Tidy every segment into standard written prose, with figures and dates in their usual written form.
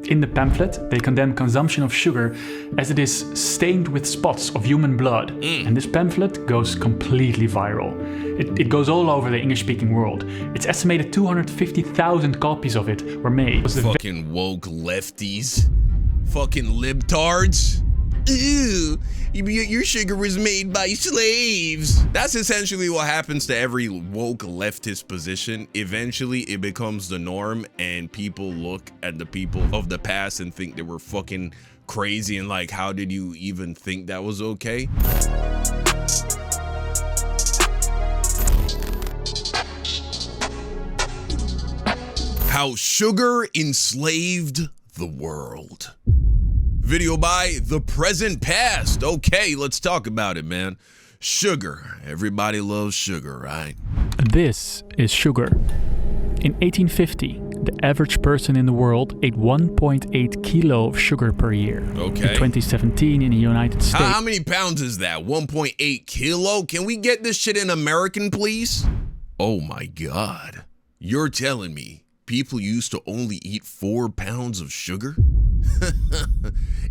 In the pamphlet, they condemn consumption of sugar as it is stained with spots of human blood. And this pamphlet goes completely viral. It goes all over the English-speaking world. It's estimated 250,000 copies of it were made. Fucking woke lefties. Fucking libtards. Ew, your sugar was made by slaves. That's essentially what happens to every woke leftist position. Eventually, it becomes the norm, and people look at the people of the past and think they were fucking crazy and like, how did you even think that was okay? How sugar enslaved the world. Video by The Present Past. Okay, let's talk about it, man. Sugar. Everybody loves sugar, right? This is sugar. In 1850, the average person in the world ate 1.8 kilo of sugar per year. Okay. In 2017, in the United States... How many pounds is that? 1.8 kilo? Can we get this shit in American, please? Oh my God. You're telling me people used to only eat 4 pounds of sugar?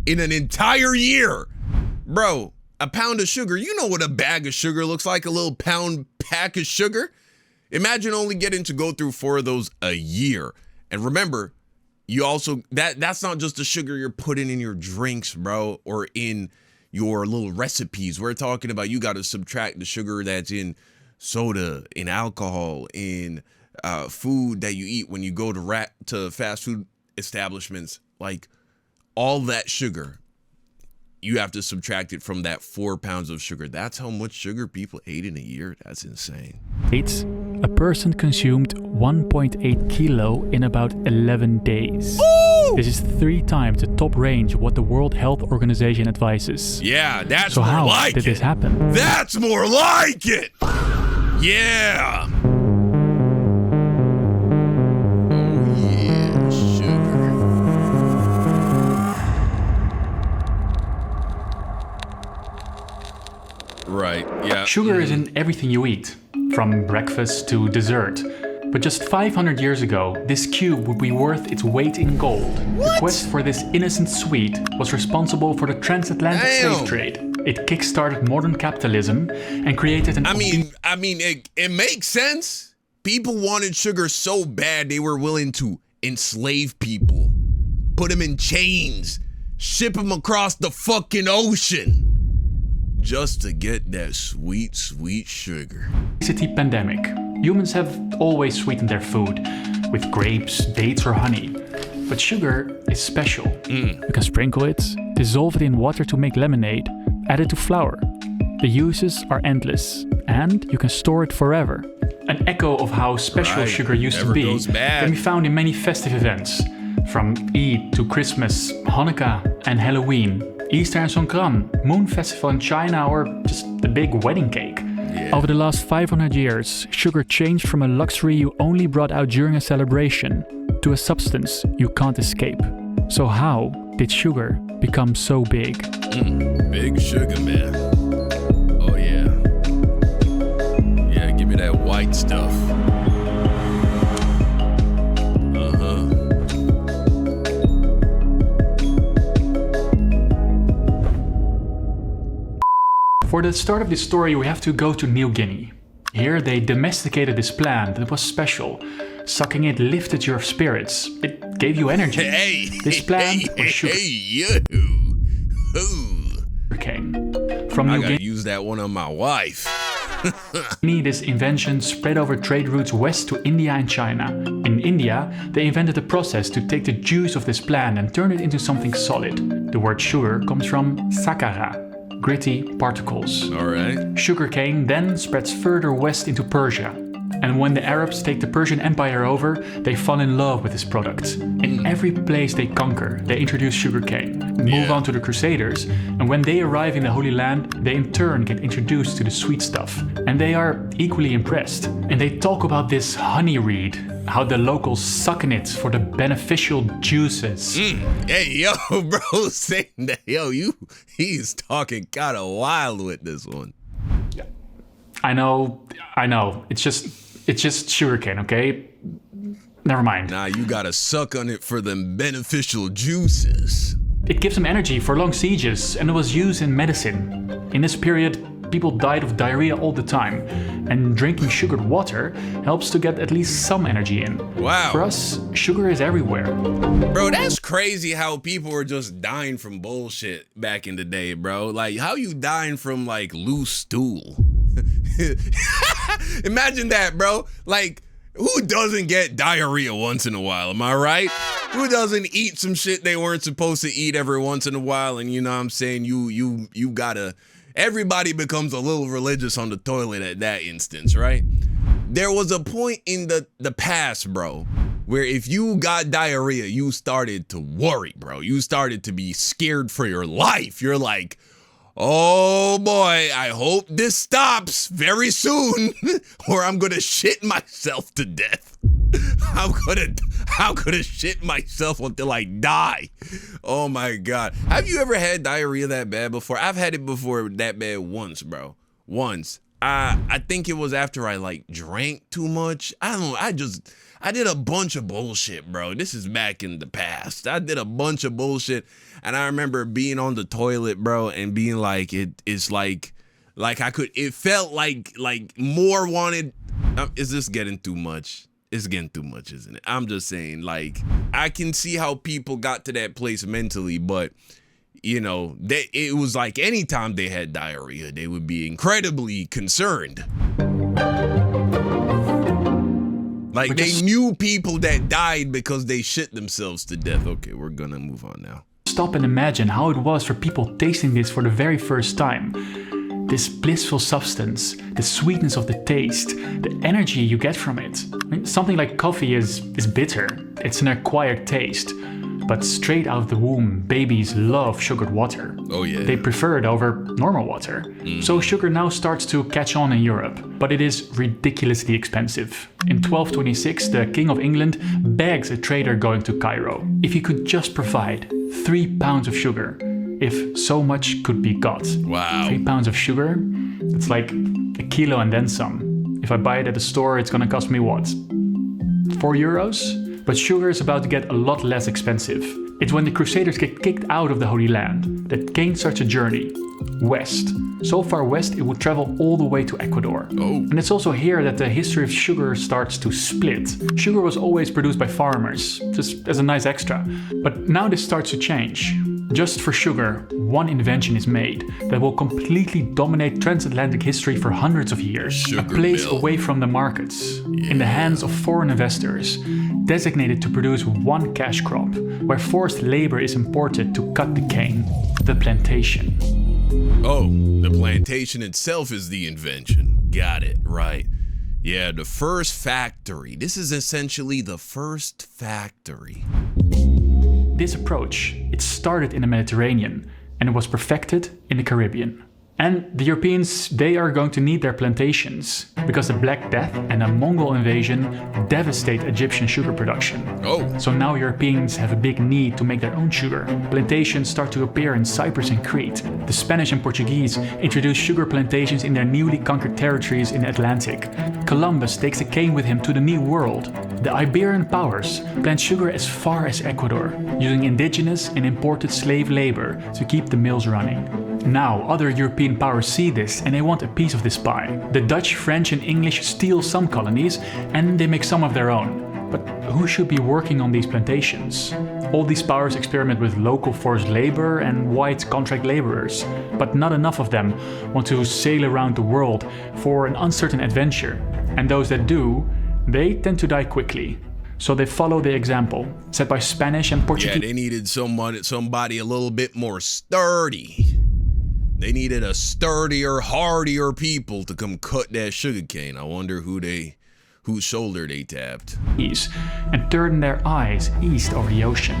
In an entire year. Bro, a pound of sugar, you know what a bag of sugar looks like, a little pound pack of sugar? Imagine only getting to go through 4 of those a year. And remember, you also, that's not just the sugar you're putting in your drinks, bro, or in your little recipes. We're talking about you got to subtract the sugar that's in soda, in alcohol, in food that you eat when you go to fast food establishments. Like, all that sugar, you have to subtract it from that 4 pounds of sugar. That's how much sugar people ate in a year. That's insane. A person consumed 1.8 kilo in about 11 days. Ooh! This is 3 times the top range of what the World Health Organization advises. Yeah, that's so more how like did it. this happen? That's more like it. Yeah. Right, yeah. Sugar is in everything you eat, from breakfast to dessert. But just 500 years ago, this cube would be worth its weight in gold. What? The quest for this innocent sweet was responsible for the transatlantic slave trade. It kick-started modern capitalism and created an... I mean, it makes sense. People wanted sugar so bad they were willing to enslave people, put them in chains, ship them across the fucking ocean. Just to get that sweet, sweet sugar. Obesity pandemic. Humans have always sweetened their food with grapes, dates or honey. But sugar is special. You can sprinkle it, dissolve it in water to make lemonade, add it to flour. The uses are endless and you can store it forever. An echo of how special sugar used to be can be found in many festive events. From Eid to Christmas, Hanukkah and Halloween. Easter and Songkran, Moon Festival in China, or just the big wedding cake. Yeah. Over the last 500 years, sugar changed from a luxury you only brought out during a celebration to a substance you can't escape. So how did sugar become so big? Big sugar, man. Oh yeah. Yeah, give me that white stuff. For the start of this story, we have to go to New Guinea. Here they domesticated this plant that was special. Sucking it lifted your spirits. It gave you energy. Hey, this plant was sugar. Hey, you. Sugarcane. From I New gotta Guinea, use that one on my wife. this invention spread over trade routes west to India and China. In India, they invented a process to take the juice of this plant and turn it into something solid. The word sugar comes from sakara, gritty particles. All right. Sugarcane then spreads further west into Persia. And when the Arabs take the Persian Empire over, they fall in love with this product. In every place they conquer, they introduce sugarcane, move on to the Crusaders, and when they arrive in the Holy Land, they in turn get introduced to the sweet stuff. And they are equally impressed. And they talk about this honey reed, how the locals suck in it for the beneficial juices. Hey, yo, bro, saying that, he's talking kind of wild with this one. I know. It's just sugarcane, okay? Never mind. Nah, you gotta suck on it for them beneficial juices. It gives them energy for long sieges, and it was used in medicine. In this period, people died of diarrhea all the time, and drinking sugared water helps to get at least some energy in. Wow. For us, sugar is everywhere. Bro, that's crazy how people were just dying from bullshit back in the day, bro. Like, how you dying from, like, loose stool? Imagine that, bro. Like, who doesn't get diarrhea once in a while, am I right? Who doesn't eat some shit they weren't supposed to eat every once in a while? And you know what I'm saying? You gotta... Everybody becomes a little religious on the toilet at that instance, right? There was a point in the past, bro, where if you got diarrhea, you started to worry, bro. You started to be scared for your life. You're like, oh boy, I hope this stops very soon or I'm gonna shit myself to death. I'm gonna shit myself until I die. Oh my God. Have you ever had diarrhea that bad before? I've had it before that bad once, bro. Once. I think it was after I like drank too much. I don't know. I did a bunch of bullshit, bro. This is back in the past. I did a bunch of bullshit. And I remember being on the toilet, bro, and being like, it's like it felt like more wanted. Is this getting too much? It's getting too much, isn't it? I'm just saying, like, I can see how people got to that place mentally, but, you know, it was like anytime they had diarrhea, they would be incredibly concerned. Like, they knew people that died because they shit themselves to death. Okay, we're gonna move on now. Stop and imagine how it was for people tasting this for the very first time. This blissful substance, the sweetness of the taste, the energy you get from it. I mean, something like coffee is bitter. It's an acquired taste. But straight out of the womb, babies love sugared water. Oh yeah. They prefer it over normal water. So sugar now starts to catch on in Europe, but it is ridiculously expensive. In 1226, the King of England begs a trader going to Cairo if he could just provide 3 pounds of sugar, if so much could be got. Wow. 3 pounds of sugar? It's like a kilo and then some. If I buy it at the store, it's gonna cost me what? 4 euros? But sugar is about to get a lot less expensive. It's when the Crusaders get kicked out of the Holy Land that Cain starts a journey west. So far west, it would travel all the way to Ecuador. Oh. And it's also here that the history of sugar starts to split. Sugar was always produced by farmers, just as a nice extra. But now this starts to change. Just for sugar, one invention is made that will completely dominate transatlantic history for hundreds of years. Sugar a place mill. away from the markets, in the hands of foreign investors, designated to produce one cash crop, where forced labor is imported to cut the cane, the plantation. Oh, the plantation itself is the invention. Got it, right. Yeah, the first factory. This is essentially the first factory. This approach, it started in the Mediterranean and it was perfected in the Caribbean. And the Europeans, they are going to need their plantations because the Black Death and a Mongol invasion devastate Egyptian sugar production. Oh. So now Europeans have a big need to make their own sugar. Plantations start to appear in Cyprus and Crete. The Spanish and Portuguese introduce sugar plantations in their newly conquered territories in the Atlantic. Columbus takes the cane with him to the New World. The Iberian powers plant sugar as far as Ecuador, using indigenous and imported slave labor to keep the mills running. Now, other European powers see this and they want a piece of this pie. The Dutch, French and English steal some colonies and they make some of their own. But who should be working on these plantations? All these powers experiment with local forced labor and white contract laborers, but not enough of them want to sail around the world for an uncertain adventure. And those that do, they tend to die quickly. So they follow the example set by Spanish and Portuguese. Yeah, they needed somebody a little bit more sturdy. They needed a sturdier, hardier people to come cut that sugarcane. I wonder whose shoulder they tapped. And turn their eyes east over the ocean.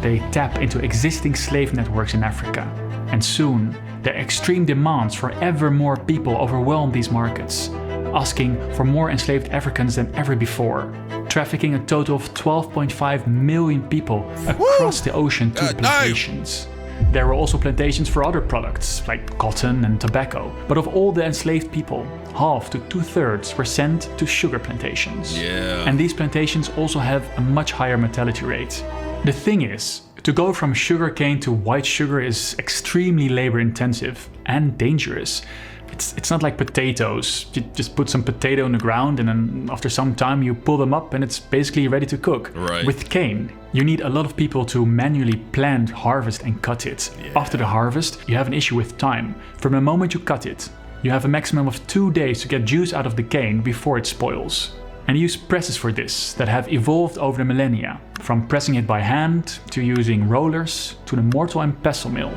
They tap into existing slave networks in Africa. And soon, their extreme demands for ever more people overwhelm these markets, asking for more enslaved Africans than ever before, trafficking a total of 12.5 million people across the ocean to plantations. There were also plantations for other products, like cotton and tobacco. But of all the enslaved people, half to 2/3 were sent to sugar plantations. Yeah. And these plantations also have a much higher mortality rate. The thing is, to go from sugarcane to white sugar is extremely labor intensive and dangerous. It's not like potatoes. You just put some potato in the ground and then after some time you pull them up and it's basically ready to cook. Right. With cane, you need a lot of people to manually plant, harvest and cut it. Yeah. After the harvest, you have an issue with time. From the moment you cut it, you have a maximum of 2 days to get juice out of the cane before it spoils. And you use presses for this that have evolved over the millennia, from pressing it by hand to using rollers to the mortar and pestle mill.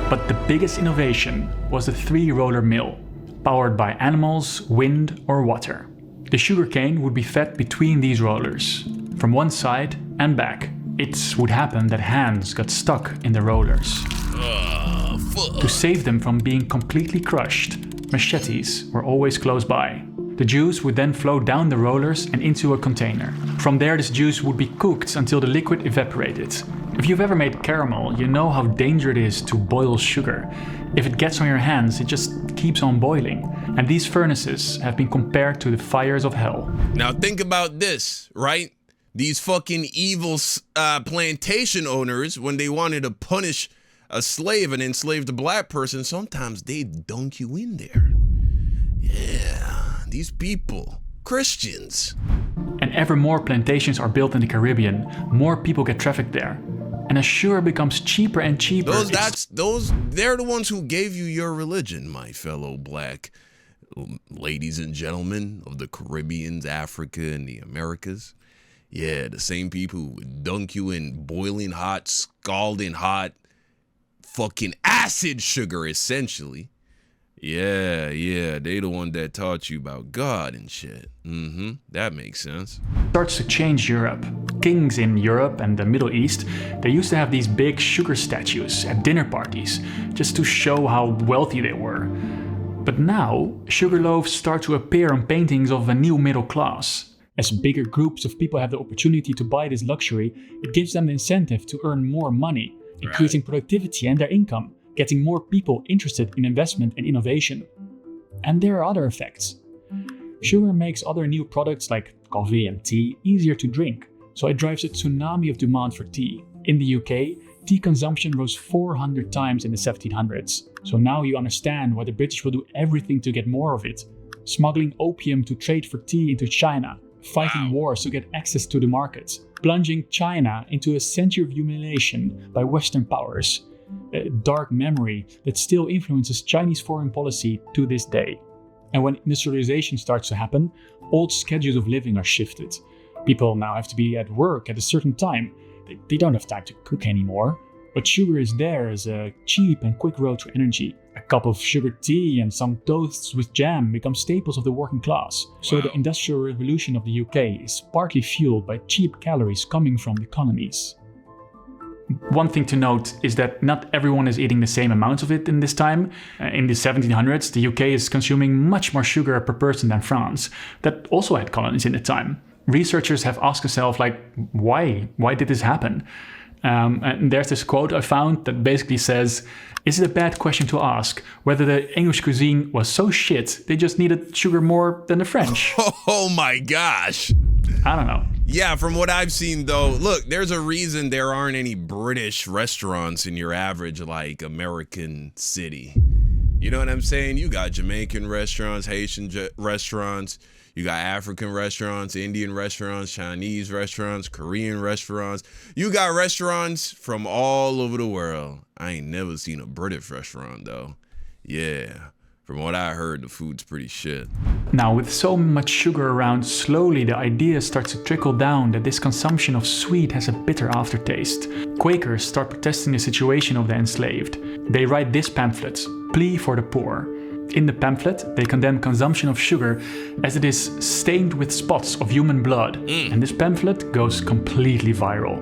But the biggest innovation was the 3-roller mill, powered by animals, wind or water. The sugarcane would be fed between these rollers, from one side and back. It would happen that hands got stuck in the rollers. To save them from being completely crushed, machetes were always close by. The juice would then flow down the rollers and into a container. From there, this juice would be cooked until the liquid evaporated. If you've ever made caramel, you know how dangerous it is to boil sugar. If it gets on your hands, it just keeps on boiling. And these furnaces have been compared to the fires of hell. Now think about this, right? These fucking evil plantation owners, when they wanted to punish a slave and enslave the black person, sometimes they dunk you in there. Yeah, these people, Christians. And ever more plantations are built in the Caribbean, more people get trafficked there. And as sugar becomes cheaper and cheaper... They're the ones who gave you your religion, my fellow black ladies and gentlemen of the Caribbeans, Africa, and the Americas. Yeah, the same people who would dunk you in boiling hot, scalding hot, fucking acid sugar, essentially. Yeah, they the one that taught you about God and shit. That makes sense. Starts to change Europe. Kings in Europe and the Middle East, they used to have these big sugar statues at dinner parties, just to show how wealthy they were. But now, sugar loaves start to appear on paintings of a new middle class. As bigger groups of people have the opportunity to buy this luxury, it gives them the incentive to earn more money, increasing productivity and their income, getting more people interested in investment and innovation. And there are other effects. Sugar makes other new products like coffee and tea easier to drink, so it drives a tsunami of demand for tea. In the UK, tea consumption rose 400 times in the 1700s, so now you understand why the British will do everything to get more of it. Smuggling opium to trade for tea into China, fighting wars to get access to the market, plunging China into a century of humiliation by Western powers. A dark memory that still influences Chinese foreign policy to this day. And when industrialization starts to happen, old schedules of living are shifted. People now have to be at work at a certain time. They don't have time to cook anymore. But sugar is there as a cheap and quick road to energy. A cup of sugar tea and some toasts with jam become staples of the working class. So the Industrial Revolution of the UK is partly fueled by cheap calories coming from the colonies. One thing to note is that not everyone is eating the same amounts of it in this time. In the 1700s, the UK is consuming much more sugar per person than France, that also had colonies in the time. Researchers have asked themselves, why? Why did this happen? And there's this quote I found that basically says, is it a bad question to ask whether the English cuisine was so shit they just needed sugar more than the French? Oh my gosh. I don't know. Yeah, from what I've seen though, look, there's a reason there aren't any British restaurants in your average American city. You know what I'm saying? You got Jamaican restaurants, Haitian restaurants, you got African restaurants, Indian restaurants, Chinese restaurants, Korean restaurants. You got restaurants from all over the world. I ain't never seen a British restaurant though. Yeah. From what I heard, the food's pretty shit. Now, with so much sugar around, slowly the idea starts to trickle down that this consumption of sweet has a bitter aftertaste. Quakers start protesting the situation of the enslaved. They write this pamphlet, Plea for the Poor. In the pamphlet, they condemn consumption of sugar as it is stained with spots of human blood. And this pamphlet goes completely viral.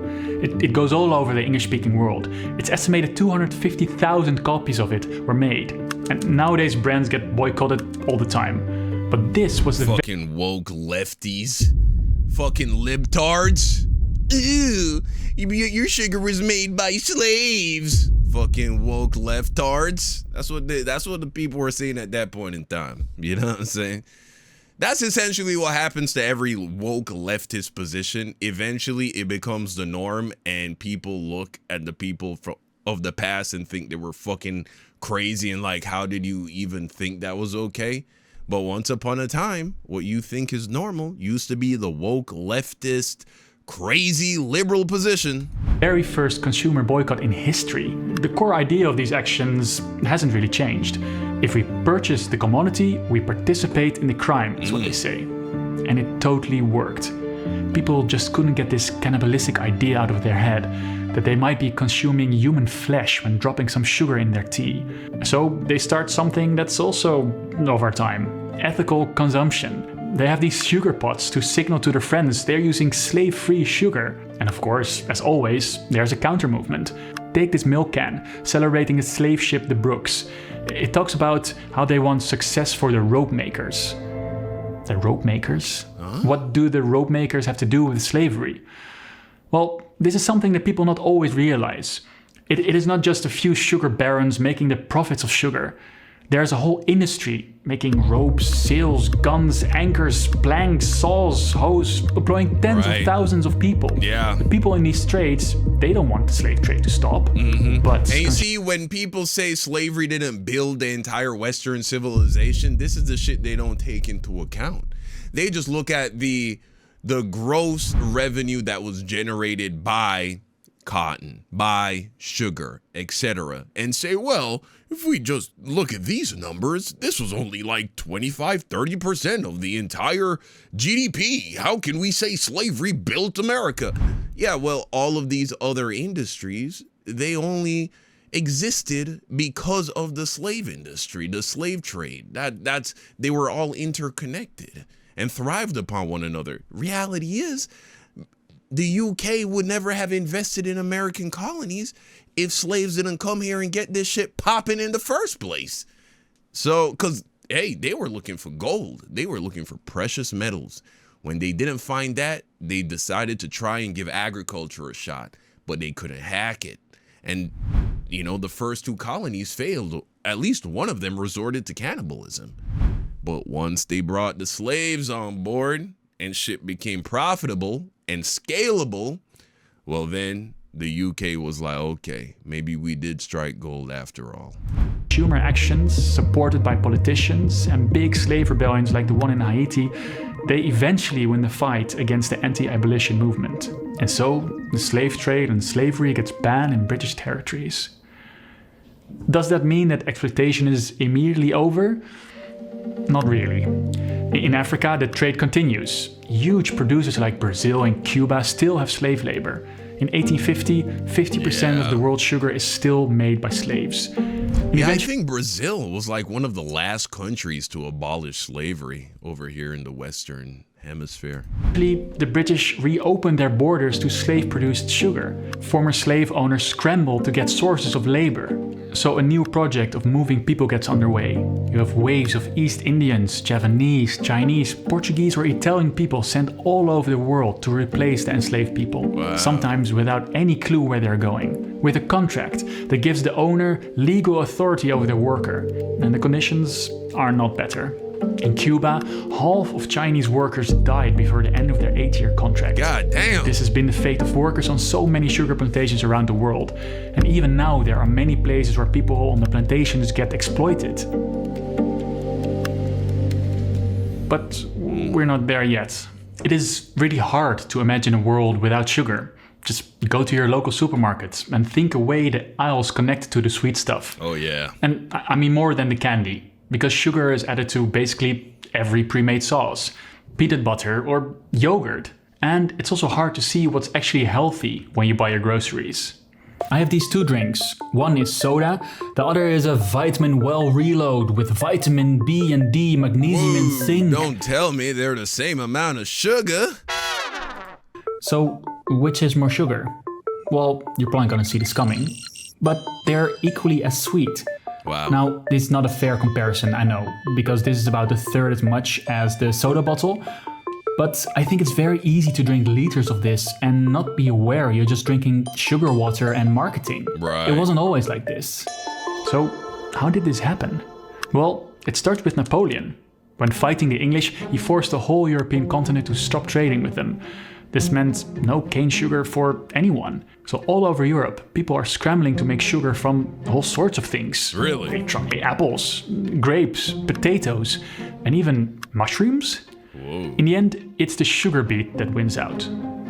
It goes all over the English-speaking world. It's estimated 250,000 copies of it were made. And nowadays brands get boycotted all the time. But this was the fucking woke lefties. Fucking libtards. Ew, your sugar was made by slaves. Fucking woke leftards. That's what the people were saying at that point in time. You know what I'm saying? That's essentially what happens to every woke leftist position. Eventually, it becomes the norm, and people look at the people of the past and think they were fucking crazy and like, how did you even think that was okay? But once upon a time, what you think is normal used to be the woke leftist, crazy liberal position. Very first consumer boycott in history. The core idea of these actions hasn't really changed. If we purchase the commodity, we participate in the crime, is what they say. And it totally worked. People just couldn't get this cannibalistic idea out of their head that they might be consuming human flesh when dropping some sugar in their tea. So they start something that's also of our time: ethical consumption. They have these sugar pots to signal to their friends they're using slave-free sugar. And of course, as always, there's a counter-movement. Take this milk can, celebrating the slave ship the Brooks. It talks about how they want success for the rope makers. The rope makers? Huh? What do the rope makers have to do with slavery? Well, this is something that people not always realize. It is not just a few sugar barons making the profits of sugar. There's a whole industry making ropes, sails, guns, anchors, planks, saws, hose, employing tens of thousands of people. Yeah. The people in these trades, they don't want the slave trade to stop. But and you see, when people say slavery didn't build the entire Western civilization, this is the shit they don't take into account. They just look at the gross revenue that was generated by cotton, by sugar, etc., and say, well, if we just look at these numbers, this was only like 25-30% of the entire GDP. How can we say slavery built America? Yeah, well, all of these other industries, they only existed because of the slave industry, the slave trade. They were all interconnected and thrived upon one another. Reality is, the UK would never have invested in American colonies if slaves didn't come here and get this shit popping in the first place. So, because, hey, they were looking for gold. They were looking for precious metals. When they didn't find that, they decided to try and give agriculture a shot, but they couldn't hack it. And, you know, the first two colonies failed. At least one of them resorted to cannibalism. But once they brought the slaves on board and shit became profitable and scalable, well then the UK was like, okay, maybe we did strike gold after all. Consumer actions supported by politicians and big slave rebellions like the one in Haiti, they eventually win the fight against the anti-abolition movement. And so the slave trade and slavery gets banned in British territories. Does that mean that exploitation is immediately over? Not really. In Africa, the trade continues. Huge producers like Brazil and Cuba still have slave labor. In 1850, 50% of the world's sugar is still made by slaves. Yeah, I think Brazil was like one of the last countries to abolish slavery over here in the Western Hemisphere. The British reopened their borders to slave-produced sugar. Former slave owners scrambled to get sources of labor. So a new project of moving people gets underway. You have waves of East Indians, Javanese, Chinese, Portuguese or Italian people sent all over the world to replace the enslaved people. Wow. Sometimes without any clue where they're going. With a contract that gives the owner legal authority over the worker. And the conditions are not better. In Cuba, half of Chinese workers died before the end of their 8-year contract. God damn! This has been the fate of workers on so many sugar plantations around the world. And even now there are many places where people on the plantations get exploited. But we're not there yet. It is really hard to imagine a world without sugar. Just go to your local supermarket and think away the aisles connected to the sweet stuff. Oh yeah. And I mean more than the candy. Because sugar is added to basically every pre-made sauce, peanut butter or yogurt. And it's also hard to see what's actually healthy when you buy your groceries. I have these two drinks. One is soda, the other is a vitamin well reload with vitamin B and D, magnesium and zinc. Don't tell me they're the same amount of sugar. So, which is more sugar? Well, you're probably gonna see this coming. But they're equally as sweet. Wow. Now, this is not a fair comparison, I know, because this is about a third as much as the soda bottle. But I think it's very easy to drink liters of this and not be aware you're just drinking sugar water and marketing. Right. It wasn't always like this. So how did this happen? Well, it starts with Napoleon. When fighting the English, he forced the whole European continent to stop trading with them. This meant no cane sugar for anyone. So all over Europe, people are scrambling to make sugar from all sorts of things. Really? They try apples, grapes, potatoes, and even mushrooms. Whoa. In the end, it's the sugar beet that wins out.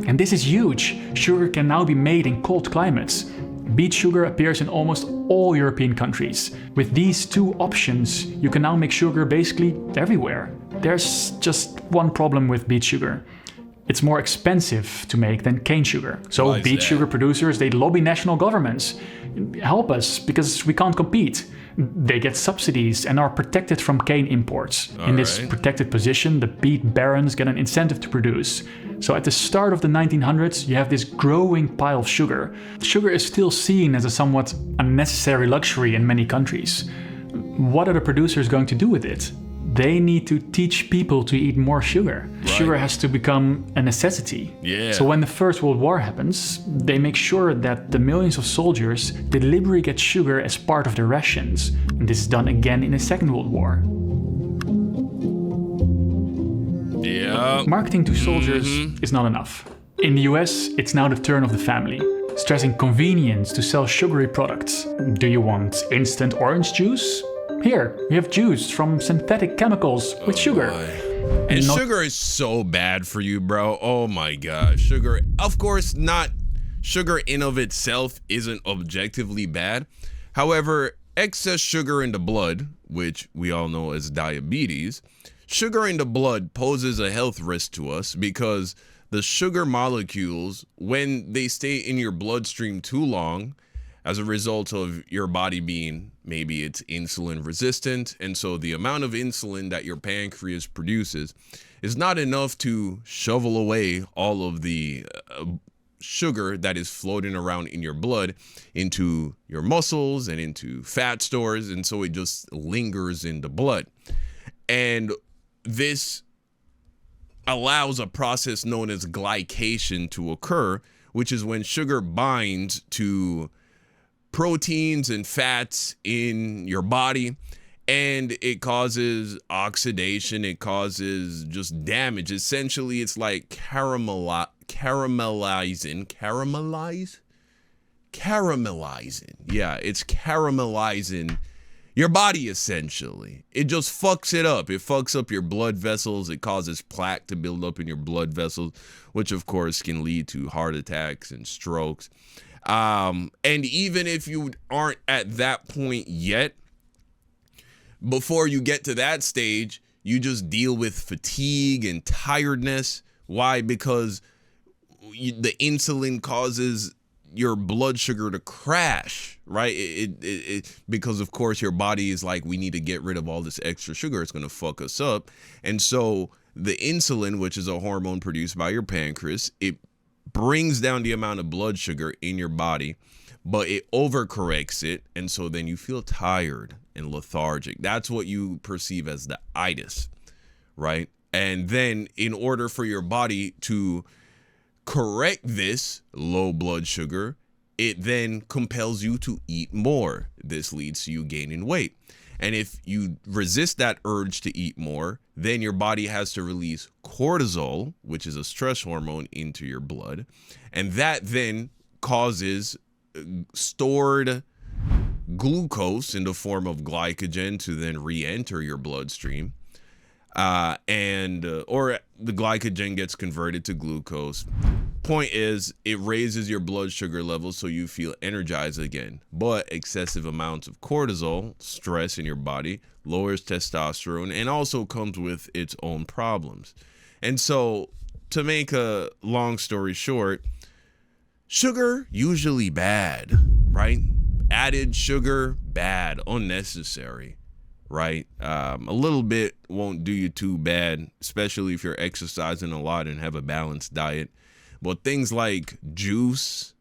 And this is huge. Sugar can now be made in cold climates. Beet sugar appears in almost all European countries. With these two options, you can now make sugar basically everywhere. There's just one problem with beet sugar. It's more expensive to make than cane sugar. So beet sugar producers, they lobby national governments. Help us, because we can't compete. They get subsidies and are protected from cane imports. In this protected position, the beet barons get an incentive to produce. So at the start of the 1900s, you have this growing pile of sugar. Sugar is still seen as a somewhat unnecessary luxury in many countries. What are the producers going to do with it? They need to teach people to eat more sugar. Right. Sugar has to become a necessity. Yeah. So when the First World War happens, they make sure that the millions of soldiers deliberately get sugar as part of their rations. And this is done again in the Second World War. Yeah. Marketing to soldiers is not enough. In the US, it's now the turn of the family, stressing convenience to sell sugary products. Do you want instant orange juice? Here, we have juice from synthetic chemicals with sugar. And sugar is so bad for you, bro. Oh my God. Sugar, of course, not sugar in of itself isn't objectively bad. However, excess sugar in the blood, which we all know as diabetes, sugar in the blood poses a health risk to us because the sugar molecules, when they stay in your bloodstream too long, as a result of your body being, maybe it's insulin resistant, and so the amount of insulin that your pancreas produces is not enough to shovel away all of the sugar that is floating around in your blood into your muscles and into fat stores, and so it just lingers in the blood. And this allows a process known as glycation to occur, which is when sugar binds to proteins and fats in your body, and it causes oxidation, it causes just damage. Essentially, it's like caramelizing. Yeah, it's caramelizing your body, essentially. It just fucks it up. It fucks up your blood vessels. It causes plaque to build up in your blood vessels, which of course can lead to heart attacks and strokes. And even if you aren't at that point yet, before you get to that stage, you just deal with fatigue and tiredness. Why? Because the insulin causes your blood sugar to crash, right? Because of course your body is like, we need to get rid of all this extra sugar. It's going to fuck us up. And so the insulin, which is a hormone produced by your pancreas, it brings down the amount of blood sugar in your body, but it overcorrects it. And so then you feel tired and lethargic. That's what you perceive as the itis, right? And then in order for your body to correct this low blood sugar, it then compels you to eat more. This leads to you gaining weight. And if you resist that urge to eat more, then your body has to release cortisol, which is a stress hormone, into your blood. And that then causes stored glucose in the form of glycogen to then re-enter your bloodstream. Or the glycogen gets converted to glucose. Point is, it raises your blood sugar levels so you feel energized again. But excessive amounts of cortisol, stress in your body, lowers testosterone and also comes with its own problems. And so, to make a long story short, sugar usually bad, right? Added sugar, bad, unnecessary. Right? A little bit won't do you too bad, especially if you're exercising a lot and have a balanced diet. But things like juice,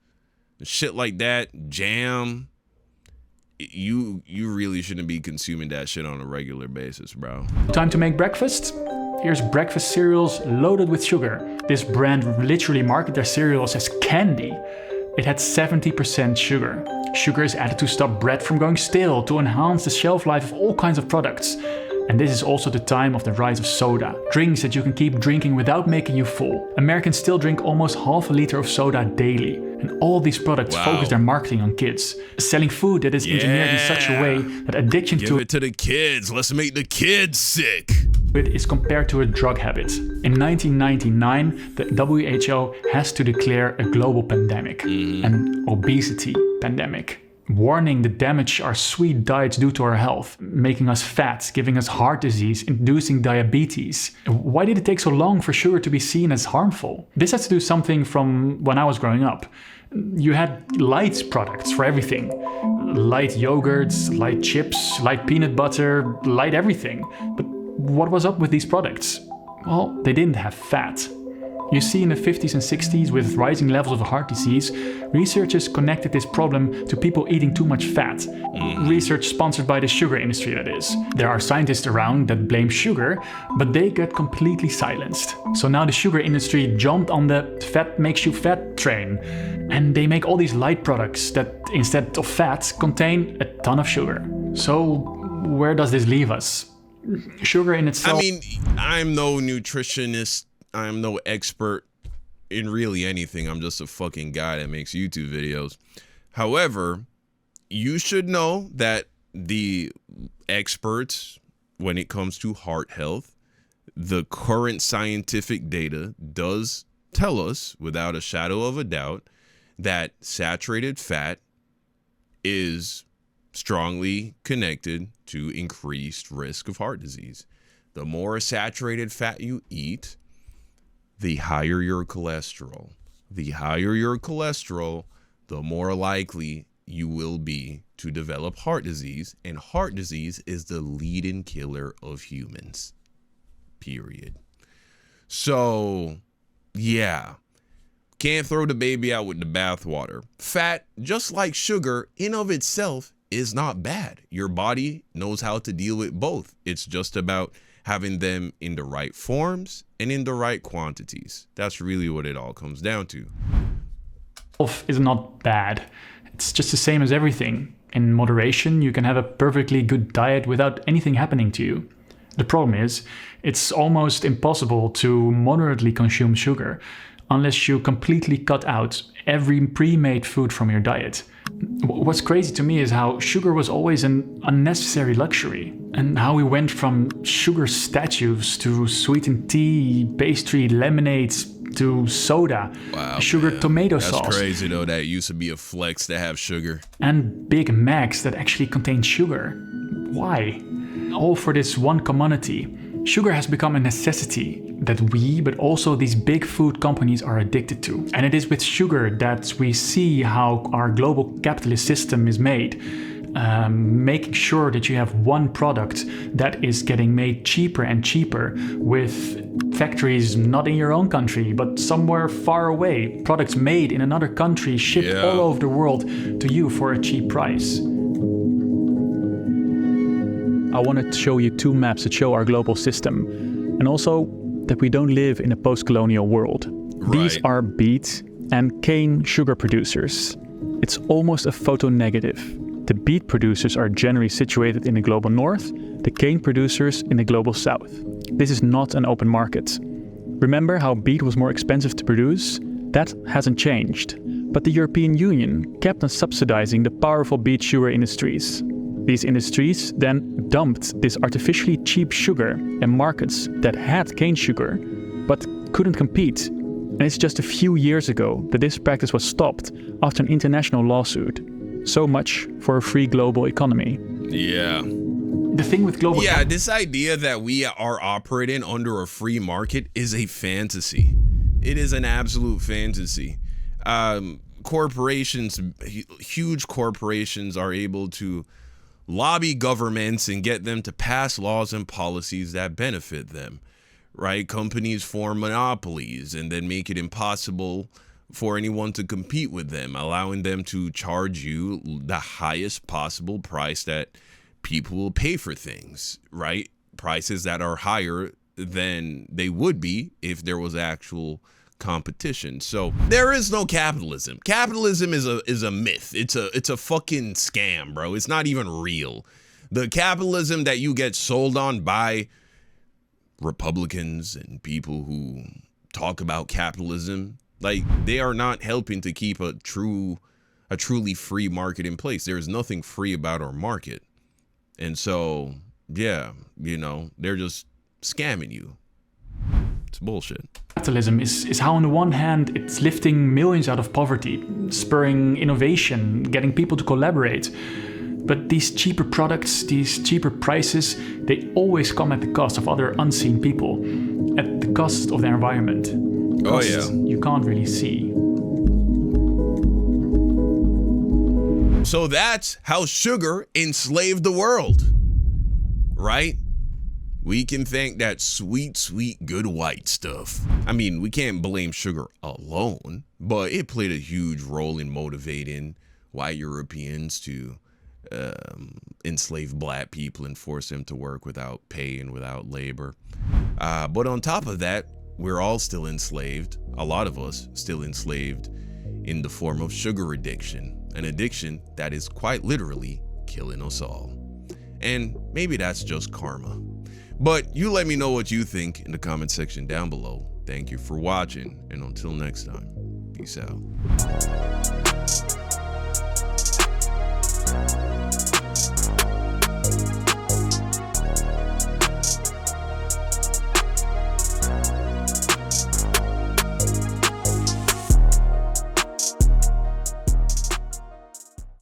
shit like that, jam, you really shouldn't be consuming that shit on a regular basis, bro. Time to make breakfast? here's breakfast cereals loaded with sugar. This brand literally marketed their cereals as candy. It had 70% sugar. Sugar is added to stop bread from going stale, to enhance the shelf life of all kinds of products. And this is also the time of the rise of soda, drinks that you can keep drinking without making you full. Americans still drink almost half a liter of soda daily. And all these products focus their marketing on kids, selling food that is engineered in such a way that addiction Give it to the kids. Let's make the kids sick. it is compared to a drug habit. In 1999, the WHO has to declare a global pandemic, an obesity pandemic, warning the damage our sweet diets do to our health, making us fat, giving us heart disease, inducing diabetes. Why did it take so long for sugar to be seen as harmful? This has to do something from when I was growing up. You had light products for everything. Light yogurts, light chips, light peanut butter, light everything. But what was up with these products? Well, they didn't have fat. You see, in the 50s and 60s, with rising levels of heart disease, researchers connected this problem to people eating too much fat. Research sponsored by the sugar industry, that is. There are scientists around that blame sugar, but they get completely silenced. So now the sugar industry jumped on the fat makes you fat train, and they make all these light products that, instead of fat, contain a ton of sugar. So where does this leave us? Sugar in itself... I mean, I'm no nutritionist. I'm no expert in really anything. I'm just a fucking guy that makes YouTube videos. However, you should know that the experts, when it comes to heart health, the current scientific data does tell us without a shadow of a doubt that saturated fat is strongly connected to increased risk of heart disease. The more saturated fat you eat, the higher your cholesterol. The higher your cholesterol, the more likely you will be to develop heart disease. And heart disease is the leading killer of humans. Period. So, yeah. Can't throw the baby out with the bathwater. Fat, just like sugar, in of itself is not bad. Your body knows how to deal with both. It's just about having them in the right forms and in the right quantities. That's really what it all comes down to. Is not bad. It's just the same as everything. In moderation, you can have a perfectly good diet without anything happening to you. The problem is, it's almost impossible to moderately consume sugar unless you completely cut out every pre-made food from your diet. What's crazy to me is how sugar was always an unnecessary luxury, and how we went from sugar statues to sweetened tea, pastry, lemonades, to soda, sugar tomato sauce. That's crazy though, that used to be a flex to have sugar. And Big Macs that actually contain sugar. Why? All for this one commodity. Sugar has become a necessity that we, but also these big food companies, are addicted to. And it is with sugar that we see how our global capitalist system is made. Making sure that you have one product that is getting made cheaper and cheaper, with factories not in your own country, but somewhere far away. Products made in another country, shipped all over the world to you for a cheap price. I wanted to show you two maps that show our global system, and also that we don't live in a post-colonial world. Right. These are beet and cane sugar producers. It's almost a photo negative. The beet producers are generally situated in the global north, the cane producers in the global south. This is not an open market. Remember how beet was more expensive to produce? That hasn't changed. But the European Union kept on subsidizing the powerful beet sugar industries. These industries then dumped this artificially cheap sugar in markets that had cane sugar, but couldn't compete. And it's just a few years ago that this practice was stopped after an international lawsuit. So much for a free global economy. Yeah. The thing with global... Yeah, this idea that we are operating under a free market is a fantasy. It is an absolute fantasy. Corporations, huge corporations, are able to lobby governments and get them to pass laws and policies that benefit them, right? Companies form monopolies and then make it impossible for anyone to compete with them, allowing them to charge you the highest possible price that people will pay for things, right? Prices that are higher than they would be if there was actual competition. So there is no capitalism. Capitalism is a myth. It's a fucking scam, bro. It's not even real. The capitalism that you get sold on by Republicans and people who talk about capitalism, like, they are not helping to keep a truly free market in place. There is nothing free about our market. And so, yeah, you know, they're just scamming you. It's bullshit. Capitalism is how, on the one hand, it's lifting millions out of poverty, spurring innovation, getting people to collaborate. But these cheaper products, these cheaper prices, they always come at the cost of other unseen people, at the cost of the environment. Costs you can't really see. So that's how sugar enslaved the world, right? We can thank that sweet, sweet, good white stuff. I mean, we can't blame sugar alone, but it played a huge role in motivating white Europeans to enslave black people and force them to work without pay and without labor. But on top of that, we're all still enslaved, a lot of us still enslaved, in the form of sugar addiction, an addiction that is quite literally killing us all. And maybe that's just karma. But you let me know what you think in the comment section down below. Thank you for watching, and until next time, peace out.